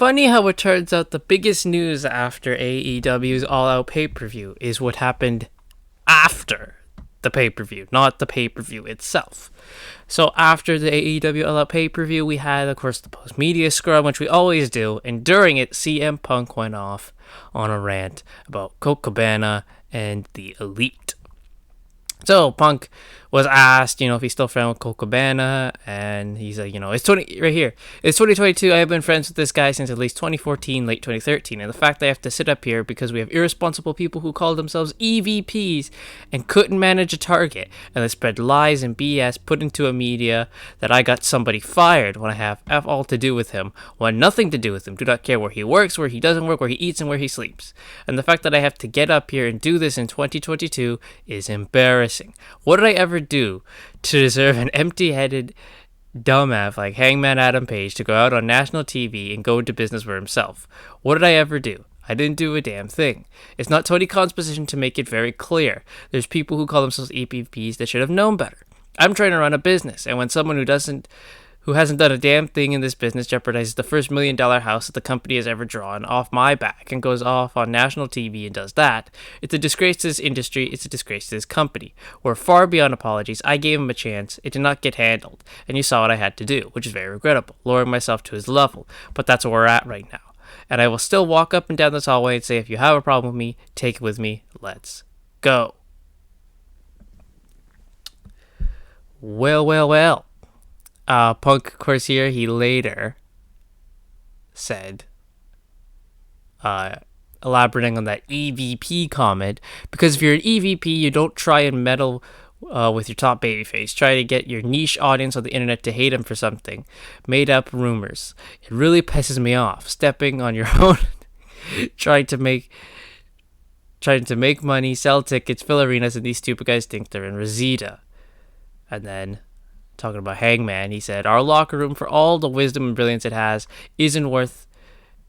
funny how it turns out the biggest news after AEW's All Out pay-per-view is what happened after the pay-per-view, not the pay-per-view itself. So after the AEW All Out pay-per-view, we had, of course, the post-media scrum, which we always do, and during it, CM Punk went off on a rant about Colt Cabana and the Elite. So Punk was asked, if he's still friends with Colt Cabana, and he's like, it's 2022. I have been friends with this guy since at least 2014, late 2013, and the fact that I have to sit up here because we have irresponsible people who call themselves EVPs and couldn't manage a target, and they spread lies and BS put into a media that I got somebody fired when I have F all to do with him, want nothing to do with him, do not care where he works, where he doesn't work, where he eats, and where he sleeps. And the fact that I have to get up here and do this in 2022 is embarrassing. What did I ever do to deserve an empty-headed dumbass like Hangman Adam Page to go out on national TV and go into business for himself? What did I ever do? I didn't do a damn thing. It's not Tony Khan's position to make it very clear. There's people who call themselves EPPs that should have known better. I'm trying to run a business, and when someone who hasn't done a damn thing in this business jeopardizes the first $1 million house that the company has ever drawn off my back and goes off on national TV and does that, it's a disgrace to this industry, it's a disgrace to this company. We're far beyond apologies. I gave him a chance. It did not get handled, and you saw what I had to do, which is very regrettable, lowering myself to his level, but that's where we're at right now. And I will still walk up and down this hallway and say, if you have a problem with me, take it with me. Let's go. Well. Punk, of course, here, he later said, elaborating on that EVP comment, because if you're an EVP, you don't try and meddle with your top babyface. Try to get your niche audience on the internet to hate him for something. Made up rumors. It really pisses me off. Stepping on your own, trying to make money, sell tickets, fill arenas, and these stupid guys think they're in Rosita. And then, talking about Hangman, he said, our locker room, for all the wisdom and brilliance it has, isn't worth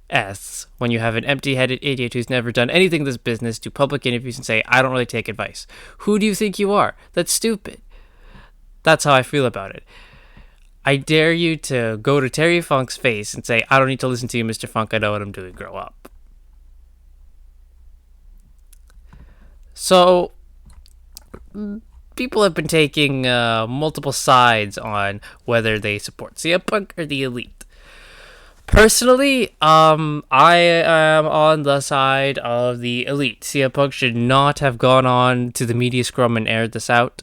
S when you have an empty-headed idiot who's never done anything in this business do public interviews and say, I don't really take advice. Who do you think you are? That's stupid. That's how I feel about it. I dare you to go to Terry Funk's face and say, I don't need to listen to you, Mr. Funk. I know what I'm doing. Grow up. So, people have been taking multiple sides on whether they support CM Punk or the Elite. Personally, I am on the side of the Elite. CM Punk should not have gone on to the media scrum and aired this out.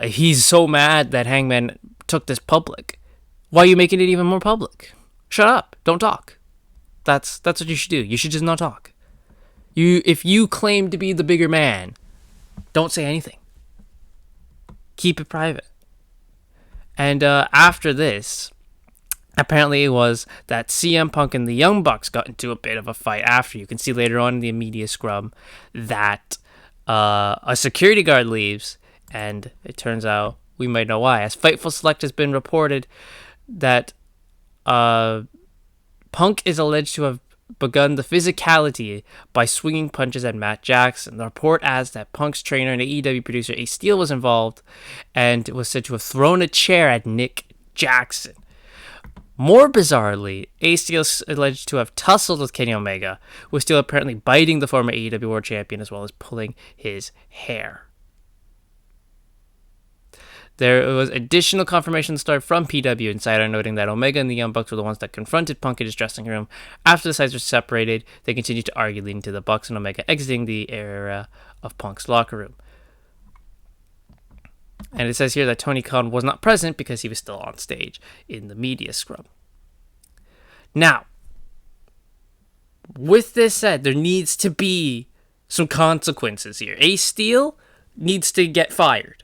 He's so mad that Hangman took this public. Why are you making it even more public? Shut up. Don't talk. That's what you should do. You should just not talk. If you claim to be the bigger man, don't say anything. Keep it private. And after this, apparently it was that CM Punk and the Young Bucks got into a bit of a fight after. You can see later on in the media scrum that a security guard leaves, and it turns out we might know why. As Fightful Select has been reported that Punk is alleged to have begun the physicality by swinging punches at Matt Jackson. The report adds that Punk's trainer and AEW producer Ace Steel was involved and was said to have thrown a chair at Nick Jackson. More bizarrely, Ace Steel is alleged to have tussled with Kenny Omega, with Steel apparently biting the former AEW World Champion as well as pulling his hair. There was additional confirmation start from PW Insider noting that Omega and the Young Bucks were the ones that confronted Punk in his dressing room. After the sides were separated, they continued to argue, leading to the Bucks and Omega exiting the area of Punk's locker room. And it says here that Tony Khan was not present because he was still on stage in the media scrum. Now, with this said, there needs to be some consequences here. Ace Steel needs to get fired.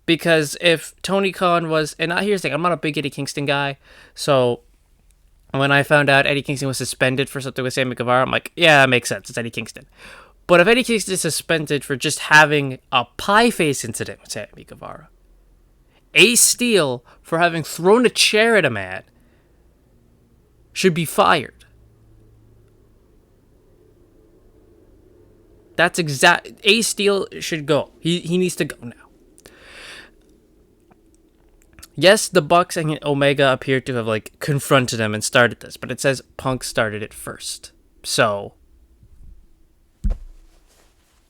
Because if Tony Khan was, and here's the thing, I'm not a big Eddie Kingston guy, so when I found out Eddie Kingston was suspended for something with Sammy Guevara, I'm like, yeah, that makes sense, it's Eddie Kingston. But if Eddie Kingston is suspended for just having a pie face incident with Sammy Guevara, Ace Steel for having thrown a chair at a man should be fired. That's Ace Steel should go. He needs to go now. Yes, the Bucks and Omega appear to have like confronted him and started this, but it says Punk started it first. So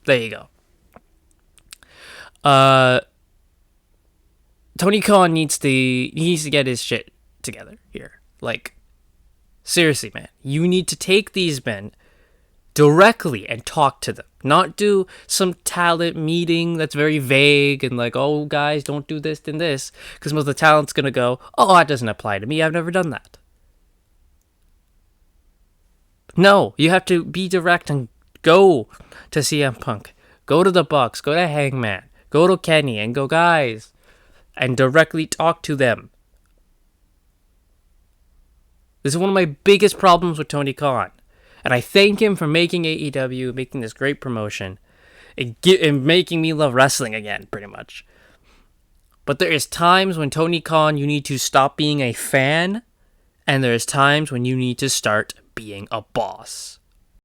there you go. Tony Khan needs to get his shit together here. Like, seriously, man, you need to take these men directly and talk to them. Not do some talent meeting that's very vague and like, oh, guys, don't do this and this. Because most of the talent's going to go, oh, that doesn't apply to me. I've never done that. No, you have to be direct and go to CM Punk. Go to the Bucks. Go to Hangman. Go to Kenny and go, guys. And directly talk to them. This is one of my biggest problems with Tony Khan. And I thank him for making AEW, making this great promotion, and making me love wrestling again, pretty much. But there is times when Tony Khan, you need to stop being a fan, and there's times when you need to start being a boss.